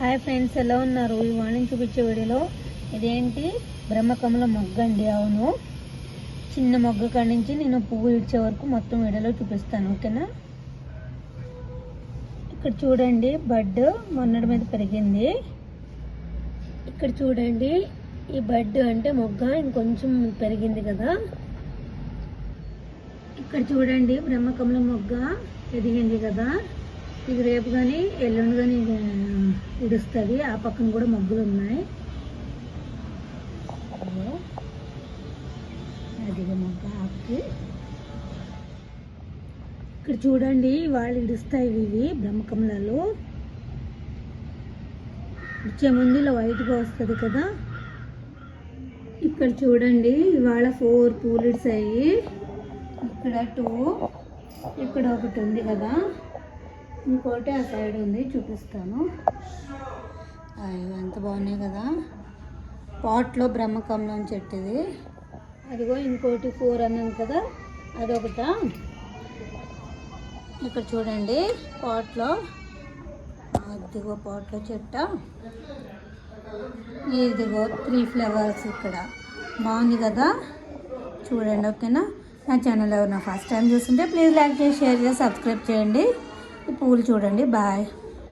Hi friends, ఎలా ఉన్నారు? ఈ మార్నింగ్ చూపించే వీడియోలో ఇదేంటి బ్రహ్మకమల మొగ్గ అండి. అవును, చిన్న మొగ్గ కాడి నుంచి నేను పువ్వు ఇచ్చే వరకు మొత్తం వీడియోలో చూపిస్తాను, ఓకేనా? ఇక్కడ చూడండి, బడ్ మొన్నటి మీద పెరిగింది. ఇక్కడ చూడండి, ఈ బడ్ అంటే మొగ్గ ఇంకొంచెం పెరిగింది కదా. ఇక్కడ చూడండి, బ్రహ్మకమల మొగ్గ ఎదిగింది కదా. ఇది రేపు కానీ ఎల్లుండి కానీ ఇడుస్తుంది. ఆ పక్కన కూడా మొగ్గులు ఉన్నాయి. అది మొగ్గ ఆకు. ఇక్కడ చూడండి, వాళ్ళు ఇడుస్తాయి ఇవి బ్రహ్మకమలాలు. ఇచ్చే ముందు ఇలా వైట్గా వస్తుంది కదా. ఇక్కడ చూడండి, ఇవాళ 4 పూలు ఇడిసాయి. ఇక్కడ 2, ఇక్కడ ఒకటి ఉంది కదా, ఇంకోటి ఆ సైడ్ ఉంది, చూపిస్తాను. ఎంత బాగున్నాయి కదా. పాట్లో బ్రహ్మకమలం చెట్టు ఇది. అదిగో ఇంకోటి 4 అన్నాను కదా, అదొకట. ఇక్కడ చూడండి, పాట్లో, అదిగో పాట్లో చెట్ట. ఇదిగో 3 ఫ్లవర్స్. ఇక్కడ బాగుంది కదా, చూడండి, ఓకేనా? నా ఛానల్ ఎవరైనా ఫస్ట్ టైం చూస్తుంటే ప్లీజ్ లైక్ చేసి, షేర్ చేసి, సబ్స్క్రైబ్ చేయండి. ఈ పూలు చూడండి. బాయ్.